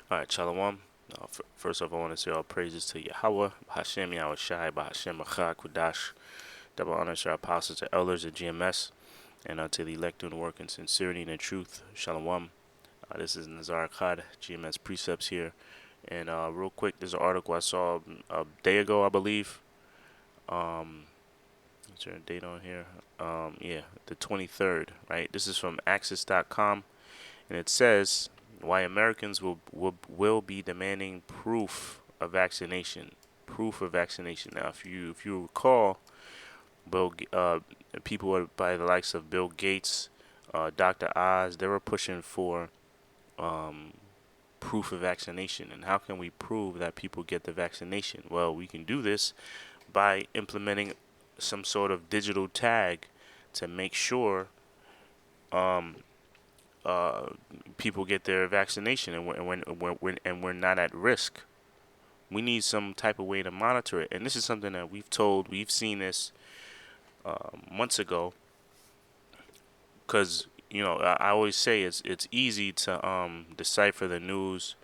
All right, shalawam. First off, I want to say all praises to Yahawah, bahasham, Yahawashi, bahasham, Kudash. Double honors to our apostles and elders at GMS, and to the elect doing the work in sincerity and in truth. Shalom. This is Nazar Khad, GMS Precepts here. And real quick, there's an article I saw a day ago, I believe. Is there a date on here? Yeah, the 23rd, right? This is from Axis.com, and it says why Americans will be demanding proof of vaccination. Proof of vaccination. Now, if you recall, Bill, people by the likes of Bill Gates, Dr. Oz, they were pushing for um, proof of vaccination. And how can we prove that people get the vaccination? Well, we can do this by implementing some sort of digital tag to make sure um, uh, people get their vaccination and we're not at risk. We need some type of way to monitor it, and this is something that we've seen this months ago, because I always say it's easy to decipher the news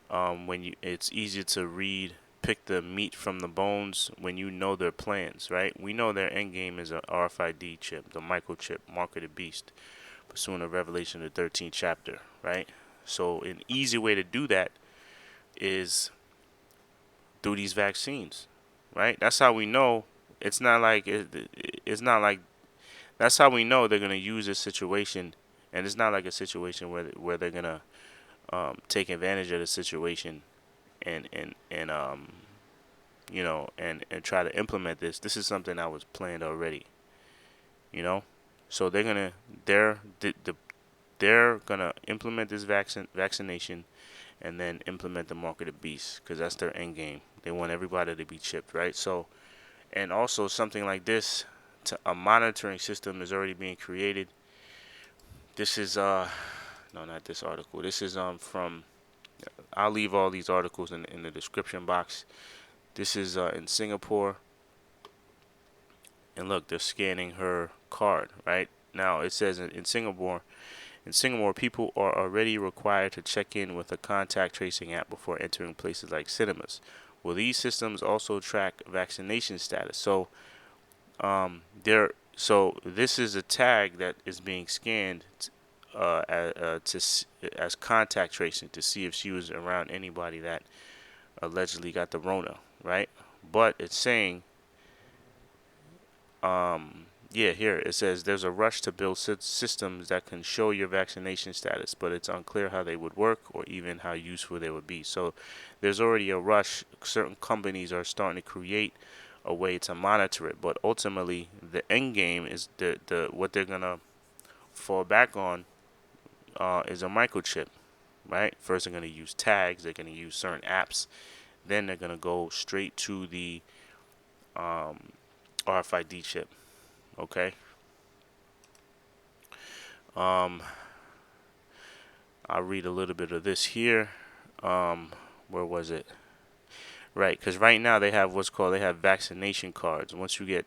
when it's easy to pick the meat from the bones when you know their plans, right? We know their end game is a RFID chip, the microchip, mark of the beast, pursuant to Revelation, the 13th chapter, right? So an easy way to do that is through these vaccines, right? That's how we know. It's not like that's how we know they're gonna use this situation, and it's not like a situation where they're gonna take advantage of the situation and try to implement this. This is something that was planned already, you know. So they're gonna implement this vaccination and then implement the mark of the beast, because that's their end game. They want everybody to be chipped, right? So, and also something like this, a monitoring system is already being created. This is no, not this article. This is from. I'll leave all these articles in the description box. This is in Singapore, and look, they're scanning her card. Right now, it says in Singapore. In Singapore, people are already required to check in with a contact tracing app before entering places like cinemas. Will these systems also track vaccination status? So this is a tag that is being scanned as contact tracing to see if she was around anybody that allegedly got the Rona, right? But it's saying, yeah, here it says there's a rush to build systems that can show your vaccination status, but it's unclear how they would work or even how useful they would be. So there's already a rush. Certain companies are starting to create a way to monitor it, but ultimately the end game is the what they're gonna fall back on is a microchip, right? First, they're gonna use tags. They're gonna use certain apps. Then they're gonna go straight to the um, RFID chip. Okay. Um, I'll read a little bit of this here. Where was it? Right, because right now they have vaccination cards. Once you get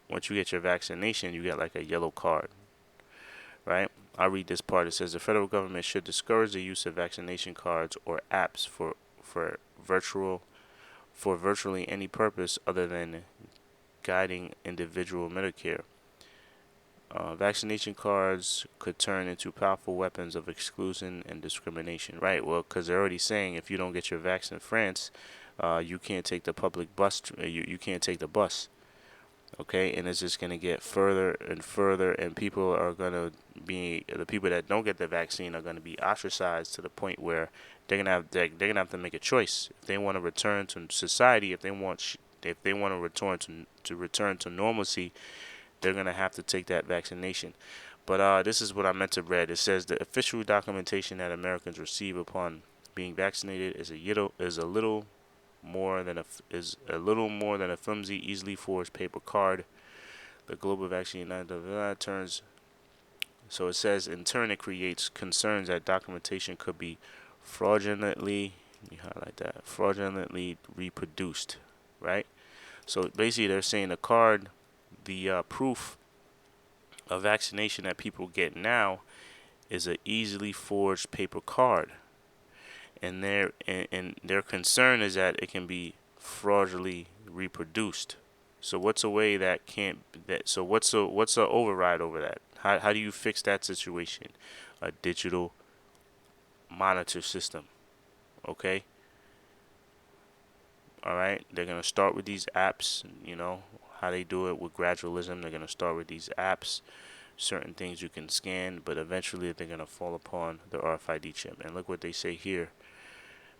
your vaccination, you get like a yellow card, right? I'll read this part. It says the federal government should discourage the use of vaccination cards or apps for virtual for virtually any purpose other than guiding individual Medicare. Vaccination cards could turn into powerful weapons of exclusion and discrimination. Right. Well, because they're already saying if you don't get your vaccine in France, you can't take the public bus. You can't take the bus. Okay, and it's just gonna get further and further, and the people that don't get the vaccine are gonna be ostracized to the point where they're gonna have to make a choice if they want to return to society, if they want to return to normalcy, they're gonna have to take that vaccination. But this is what I meant to read. It says the official documentation that Americans receive upon being vaccinated is a little more than a flimsy, easily forged paper card. The global vaccine turns. So it says in turn it creates concerns that documentation could be fraudulently. Let me highlight that. Fraudulently reproduced, right? So basically, they're saying the card, the proof of vaccination that people get now, is an easily forged paper card, and their concern is that it can be fraudulently reproduced. So what's a way that can't that so what's a override over that? How do you fix that situation? A digital monitor system. Okay? All right? They're going to start with these apps, how they do it with gradualism. They're going to start with these apps, certain things you can scan, but eventually they're going to fall upon the RFID chip. And look what they say here.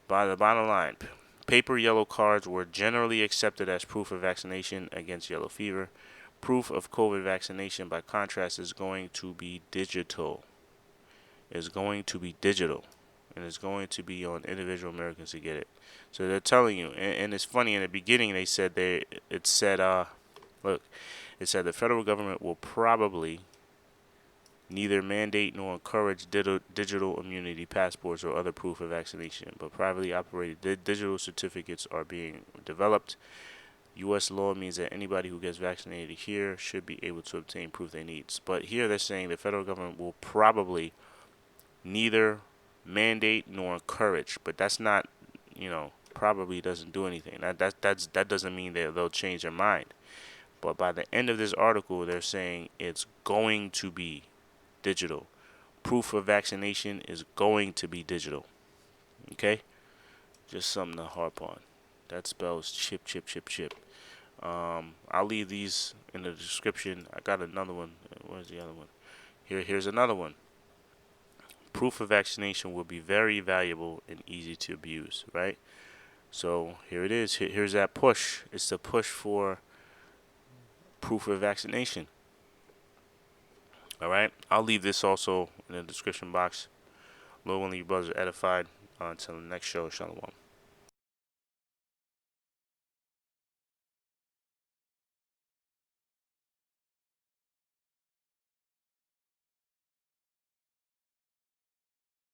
By the bottom line, paper yellow cards were generally accepted as proof of vaccination against yellow fever. Proof of COVID vaccination, by contrast, is going to be digital. Is going to be digital, and it's going to be on individual Americans to get it. So they're telling you, and it's funny. In the beginning, they said look, it said the federal government will probably neither mandate nor encourage digital immunity passports or other proof of vaccination, but privately operated digital certificates are being developed. U.S. law means that anybody who gets vaccinated here should be able to obtain proof they need. But here they're saying the federal government will probably neither mandate nor encourage, but that's not, probably doesn't do anything. That doesn't mean that they'll change their mind. But by the end of this article, they're saying it's going to be digital. Proof of vaccination is going to be digital. Okay? Just something to harp on. That spells chip, chip, chip, chip. I'll leave these in the description. I got another one. Where's the other one? Here's another one. Proof of vaccination will be very valuable and easy to abuse, right? So here it is. Here's that push. It's the push for proof of vaccination. All right. I'll leave this also in the description box. Lord willing, you brothers are edified. Until the next show, shalawam.